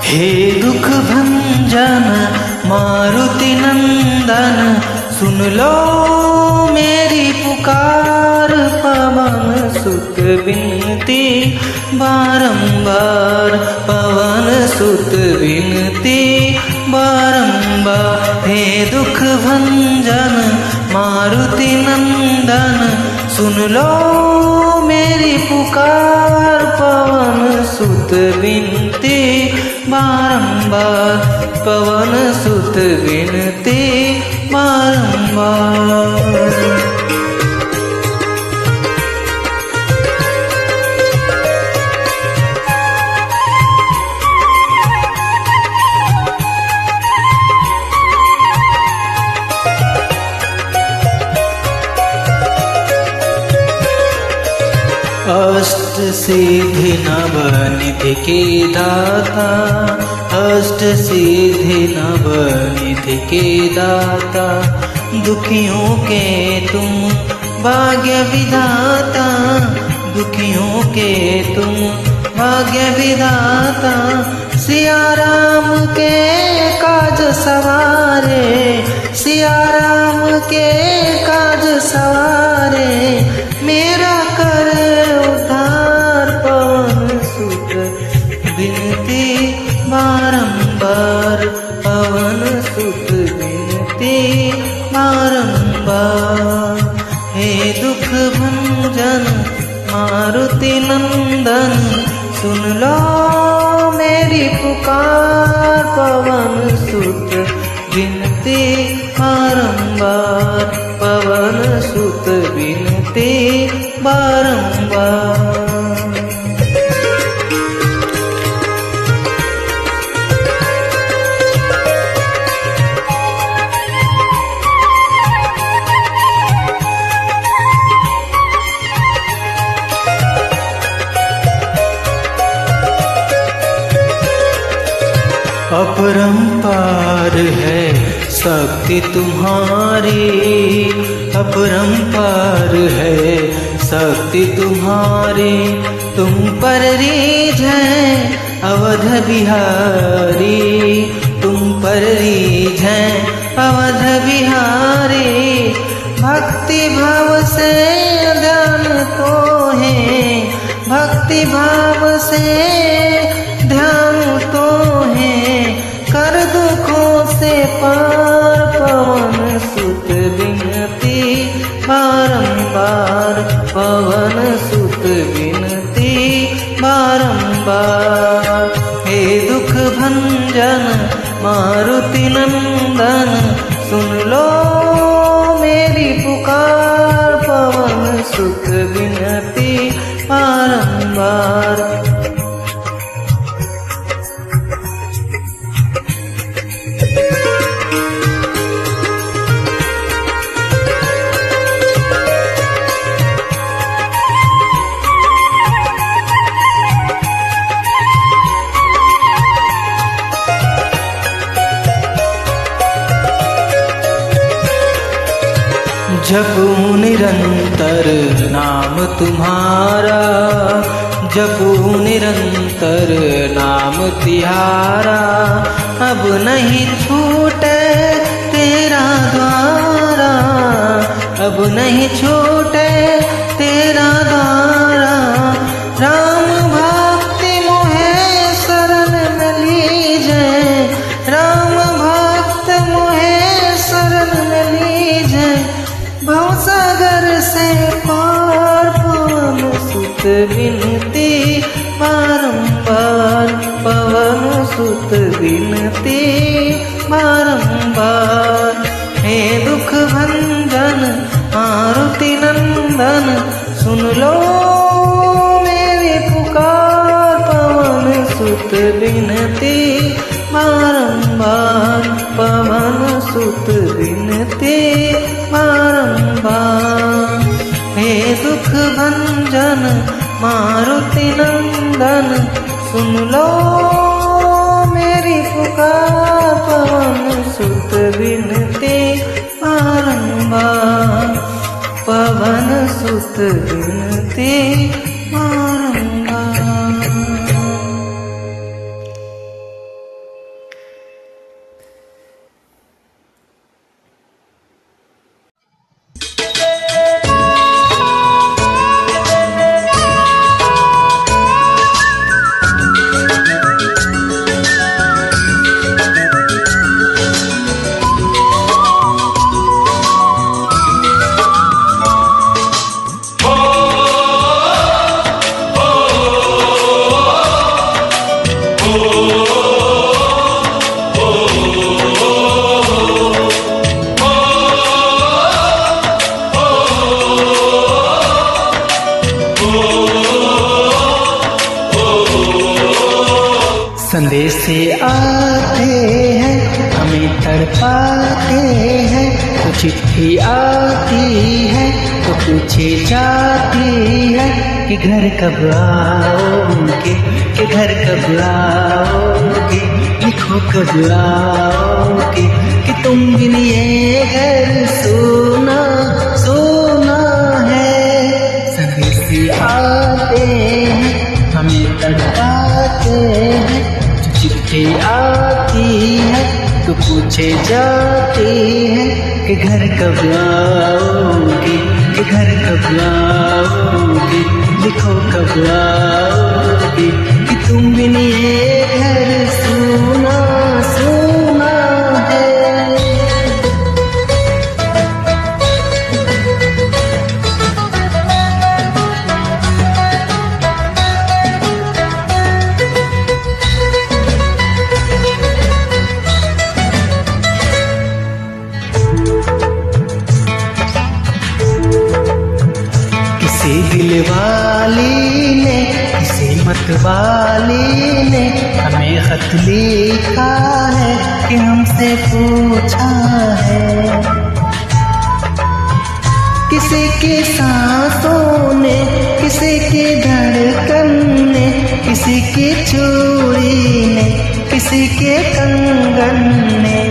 हे दुख भंजन मारुति नंदन, सुन लो मेरी पुकार। पवन सुत विनती बारंबार, पवन सुत विनती बारंबार। हे दुख भंजन मारुति नंदन, सुन लो मेरी पुकार। पवन सुत विनती बारंबार, पवन सुत विनती बारंबार। अष्ट सिद्धि नवनिधि के दाता, अष्ट सिद्धि नवनिधि के दाता। दुखियों के तुम भाग्य विधाता, दुखियों के तुम भाग्य विधाता। सिया राम के काज सवारे, सिया राम के काज सवारे। मेरा कर उद्धार, पवन सुत विनती बारंबार, पवन सुत विनती बारंबार। हे दुख भंजन मारुति नंदन, सुन लो मेरी पुकार। पवन सुत विनती बारंबार, पवन सुत विनती बारंबार। अपरंपार है शक्ति तुम्हारी, अपरंपार है शक्ति तुम्हारी। तुम पर रीझ है अवध बिहारी, तुम पर रीझ है अवध बिहारी। भक्ति भाव से ध्यान तो है, भक्ति भाव से ध्यान तो है। कर दुखों से पार, पवन सुत विनती बारंबार, पवन सुत विनती बारंबार। हे दुख भंजन मारुति नंदन, सुन लो मेरी पुकार। पवन सुत विनती बारंबार। जपू निरंतर नाम तुम्हारा, जपू निरंतर नाम तिहारा। अब नहीं छूटे तेरा द्वारा, अब नहीं छूटे तेरा द्वारा। राम भक्ति मोहे शरण में लीजे, राम भक्त मोहे शरण में लीजे। भवसागर से पार, पवन सुत विनती बारंबार, पवन सुत विनती बारंबार। हे दुख भंजन मारुति नंदन, सुन लो मेरी पुकार। पवन सुत विनती बारंबार, पवन सुत विनती बारंबार। हे दुख भंजन मारुति नंदन, सुन लो मेरी पुकार। पवन सुत विनती बारंबार, पवन सुत विनती बारंबार। से आते हैं हमें तड़पाते हैं, तो चिट्ठी आती है तो पूछे जाती है कि घर कब आओगे, कि घर कब आओगे, लिखो कब आओगे, कि तुम बिन ये घर सोना सोना है। संदेशे आते हैं हमें तड़पाते हैं, चिट्ठी आती है तो पूछे जाती है कि घर कब आओगे, कि घर कब आओगे, लिखो कब आओगे, कि तुम बिन ये घर सोना सोना है। किसी दिलवाली ने, किसी मतवाली ने हमें खत लिखा है कि हमसे पूछा है। किसी की सांसों ने, किसी की धड़कन ने, किसी की चूड़ी ने, किसी के कंगन ने,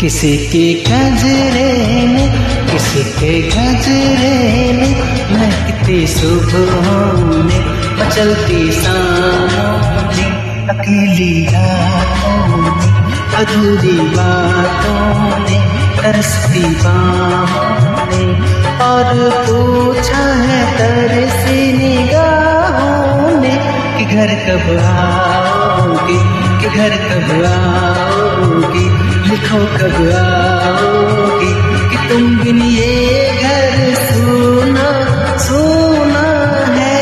किसी के गजरे ने, किसी के गजरे ने, महकती सुबहों ने, मचलती शामों ने, अकेली रातों ने, अधूरी बातों ने, तरसती बाहों ने, और पूछा है तरसी निगाहों ने कि घर कब आओगे, कि घर कब आओगे, लिखो कब आओगे, कि तुम बिन ये घर सोना सोना है।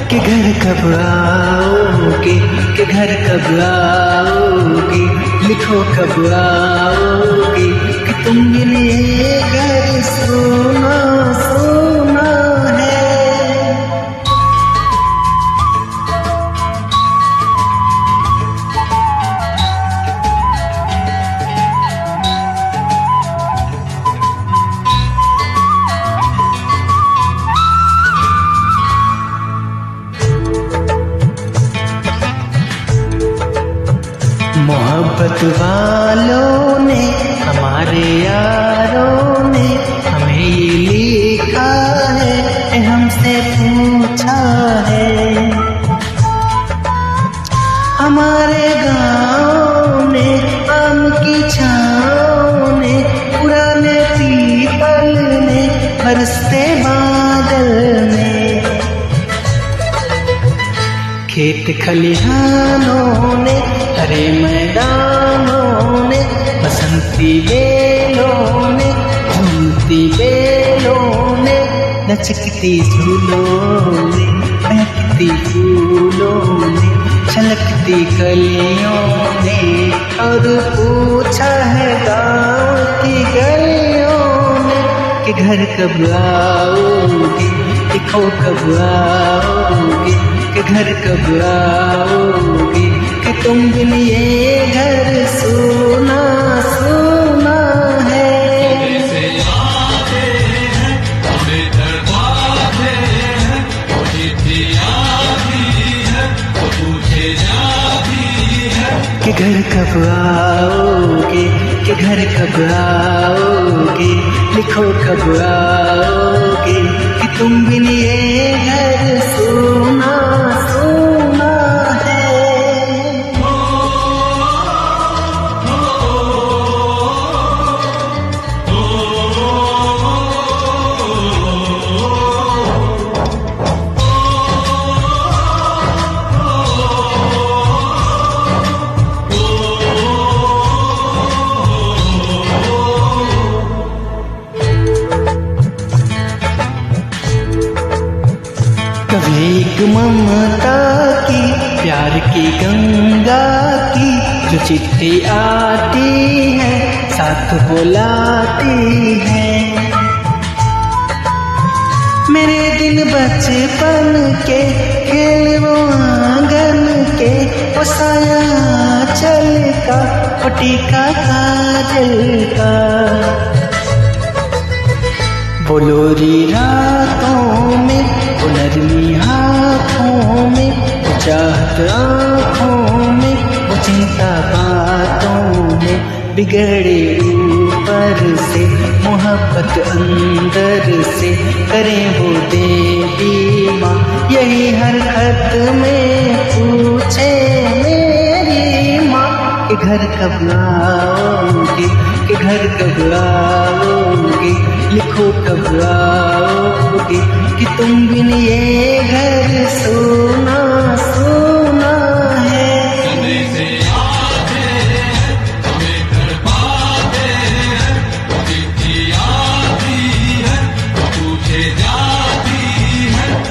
कि घर कब आओगे, कि घर कब आओगे, लिखो कब आओगे, कि तुम बिन ये घर सोना सोना है। मोहब्बत वालों ने, हमारे यारों ने हमें ये लिखा है, हमसे पूछा है। हमारे गाँव ने, आम की छाँव ने, पुराने पीपल ने, बरसते बादल ने, खेत खलिहानों ने, हरे मैदानों ने, बसंती बेलों ने, झूमती बेलों ने, लचकती झूलों ने, महकती फूलों ने, छलकती कलियों ने, और पूछा है गाँव की गलियों ने कि घर कब आओगे, लिखो कब आओगे, कि घर कब आओगे, कि तुम बिन ये घर सोना सोना है। कि घर कब आओगे, कि घर कब आओगे, लिखो कब आओगे, कि तुम बिन ये घर सोना सोना है। कभी एक ममता की, प्यार की गंगा की जो चिट्ठी आती है साथ बुलाती है। मेरे दिन बचपन के खेल वो आंगन के, वो साया चल का, वो टीका काजल का, वो लोरी रातों में, वो नरमी हाथों में, वो चाहत आँखों में, वो चिंता बातों में। बिगड़े ऊपर से मोहब्बत अंदर से, करें वो देवी माँ यही हर खत में पूछे मेरी माँ कि घर कब आओगे, कि घर कब आओगे, लिखो कब आओगे, कि तुम बिन ये घर सोना सोना है।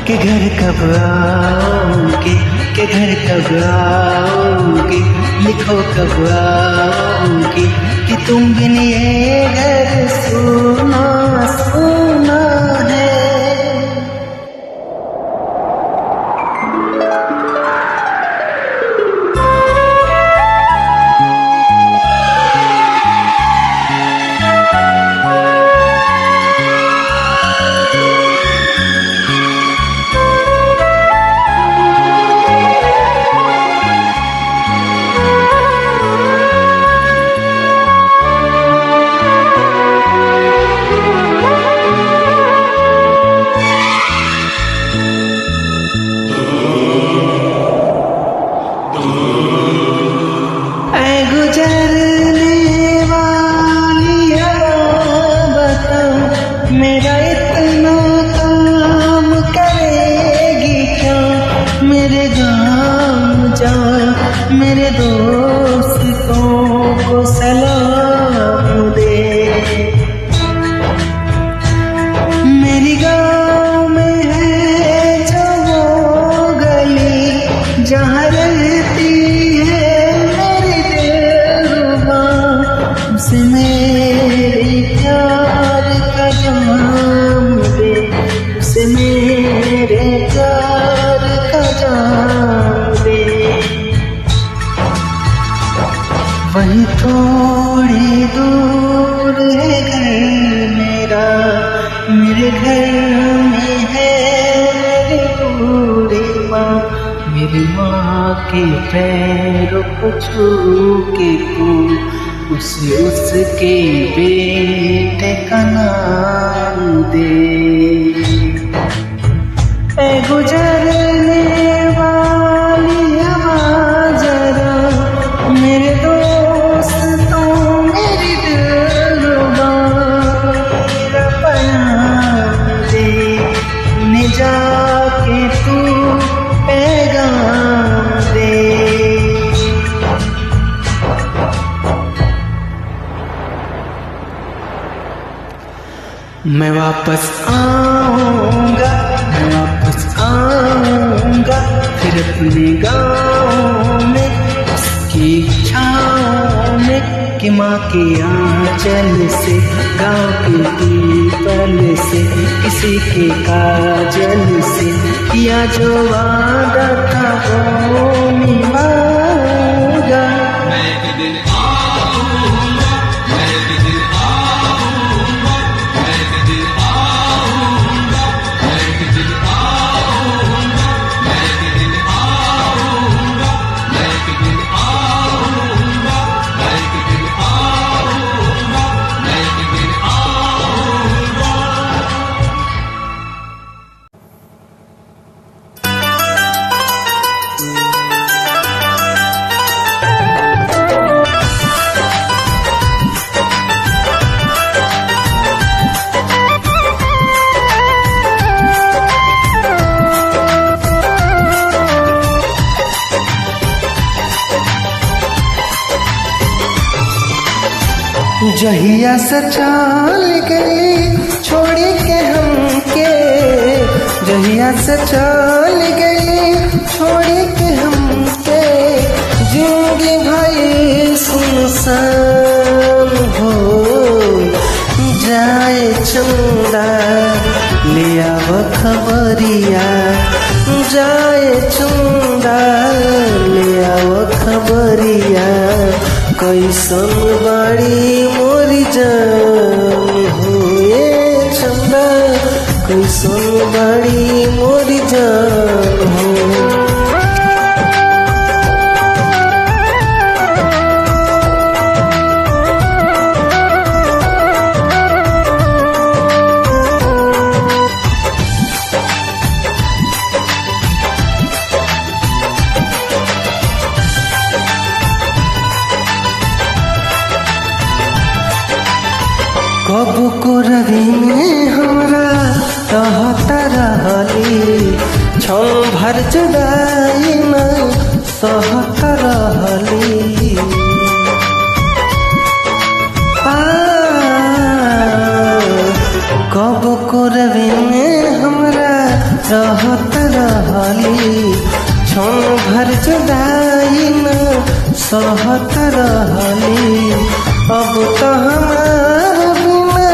कि घर कब आओगे, कि घर कब आओगे, लिखो कब आओगे, कि तुम बिन ये घर सोना सोना है। मेरा इतना काम करेगी क्या, मेरे गाँव जा मेरे दोस्तों को सलाम दे। मेरी गाँव में है जो वो गली जहाँ रहती है मेरी दिलरुबा, उसे मेरी प्यार का जाम दे, उसे मेरे प्यार का जाम दे। वही थोड़ी दूर है घर मेरा, मेरे घर में है मेरी बूढ़ी माँ, मेरी माँ के पैरों को छू के तू उसे उसके बेटे का नाम दे। ऐ गुजरने वाली आवाज़ जरा मेरे दोस्तों मेरी दिलरुबा, मेरा पैगाम दे, उन्हें जाके तू पैगाम दे। मैं वापस आऊँगा, मैं वापस आऊँगा, फिर अपने गाँव में उसकी छाँव में, कि माँ के आँचल से, गाँव के पीपल से, किसी के काजल से, किया जो वादा था वो निभाऊँगा। जहिया से चल गई छोड़ी के हमके, जहिया से चल गई छोड़ी के हमके, जिंदगी भाई सुनसान हो जाए चंदा ले आव खबरिया, जाए चंदा ले आव खबरिया, कैसन बाड़ी मोरी जान हो ये चंदा, कैसन बाड़ी मोरी जान हो। कब को रवि में हमरा रहता रहली, क्षण भर जुदाई में सहता रहली। कब को रवि में हमरा रहता रहली, क्षण भर जुदाई में सहता रहली। अब तो हमार बिना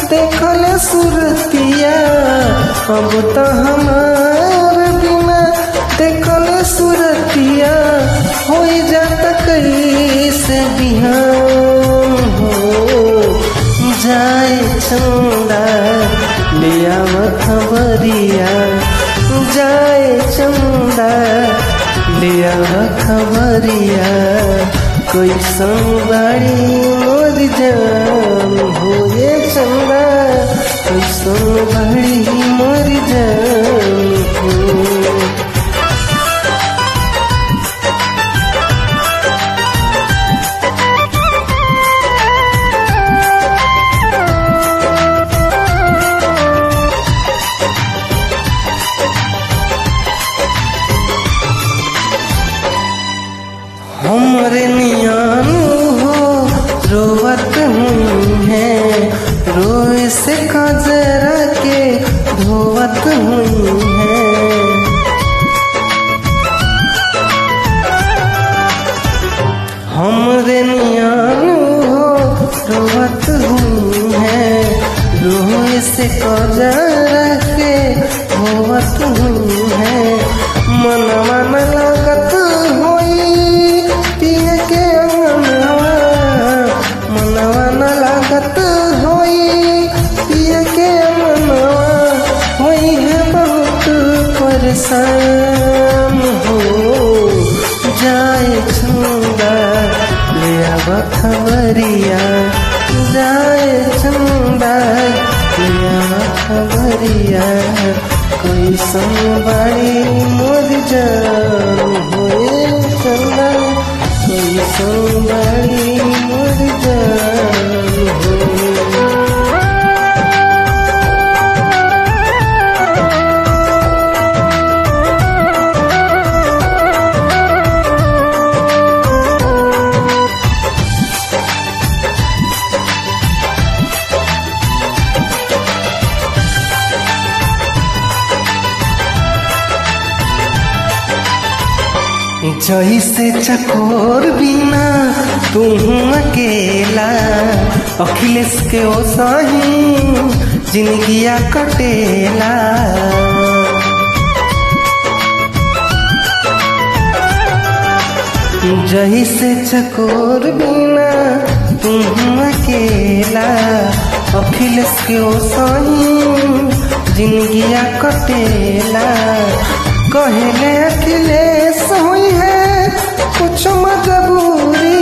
देखल सुरतिया, अब तो हमार बिना देखल सुरतिया, हो जाता कैसे बिहान हो जाए चंदा ले आव खबरिया, जाए चंदा ले आव खबरिया, कैसन बाड़ी मोर जान हो ये चंदा, कैसन बाड़ी मोर जान हो। हमरे नियान हो रोवत हुई है, रोए से कजरा के धोवत हुई है। हमरे नियान हो रोवत हुई है, रोए से कजरा के धोवत हुई है। मनवा न लागत होई पिए के अंगनवा, मनवा न लागत होई पिए के अंगनवा, होई है बहुत परेशान हो जाए चंदा ले आव खबरिया, जाए चंदा ले आव खबरिया, कैसन बाड़ी मोर जान हो चंदा, कैसन बाड़ी मोर जान हो। जैसे चकोर बिना तुम अकेला, अखिलेश के ओ साही जिंदगिया कटेला। जैसे चकोर बिना तुम अकेला, अखिलेश के ओ साही जिंदगिया कटेला। कहले अखिलेश हुई है कुछ मजबूरी,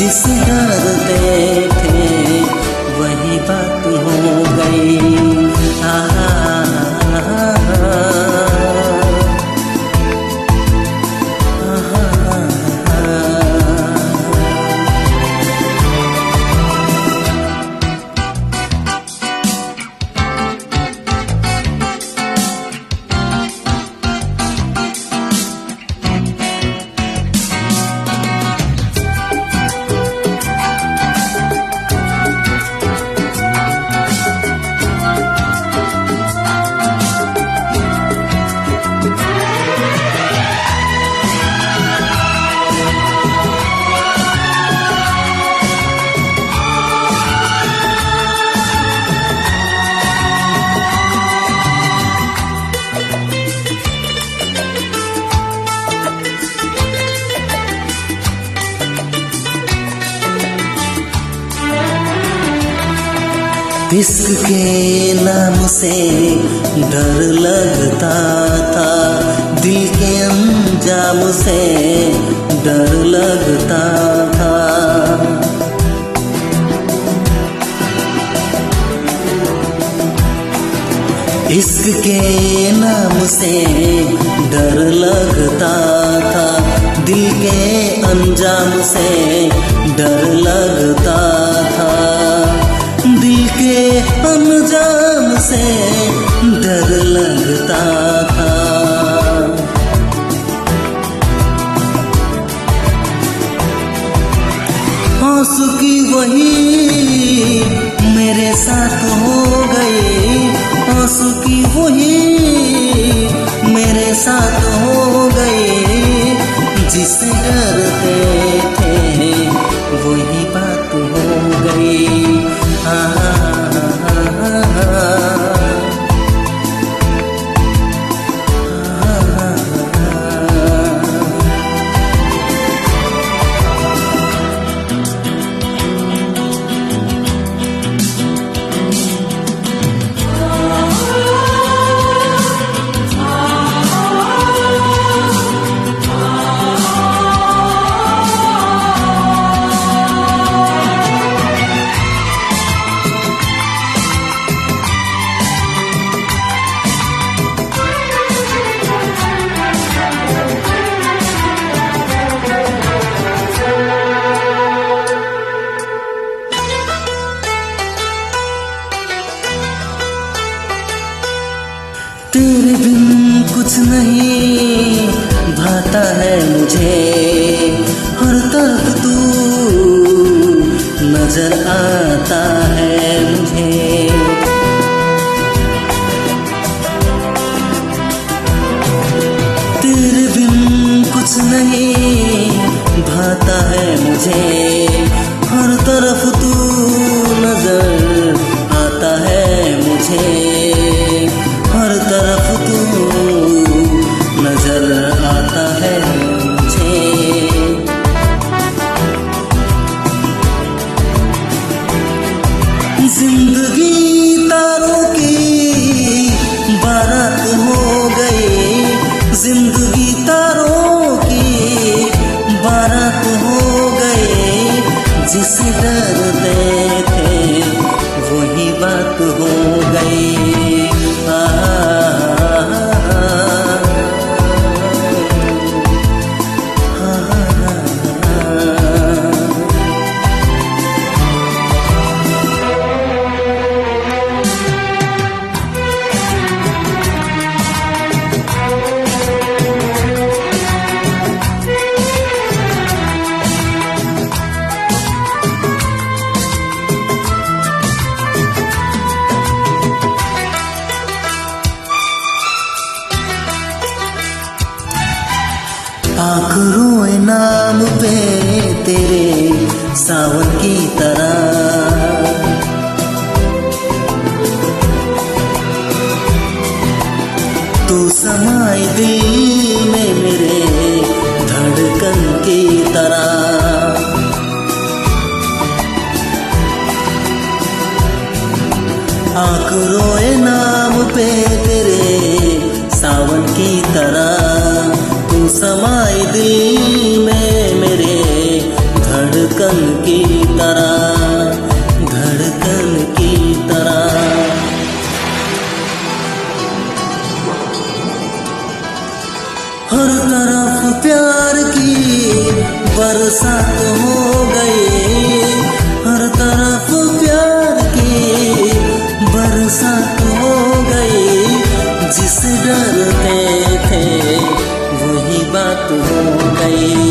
जिस डरते थे वही बात हो गई। इश्क के नाम से डर लगता था, दिल के अंजाम से डर लगता था। इश्क के नाम से डर लगता था, दिल के अंजाम से डर लगता था। दिल के अंजाम से डर लगता था। आंसू की वही मेरे साथ हो गई, आंसू की वही मेरे साथ हो गई। जिसे डरते थे वही बात हो गई। तेरे बिन कुछ नहीं भाता है मुझे, हर तरफ तू नजर आता है मुझे। तेरे बिन कुछ नहीं भाता है मुझे, हर तरफ तू नजर आता है मुझे। हर तरफ तू नजर आता है मुझे। जिंदगी तारों की बारात हो गई, जिंदगी तारों की बारात हो गई। जिसे डरते थे वही बात हो गई। आँख रोए नाम पे तेरे सावन की तरह, तू समाए दिल में मेरे धड़कन की तरह। आँख रोए नाम पे तेरे सावन की तरह, तू समाए दिल में मेरे धड़कन धड़कन की तरह, धड़कन की तरह। हर तरफ प्यार की बरसात हो गई, हर तरफ प्यार की बरसात हो गई। जिसे डरते थे वही बात हो गई।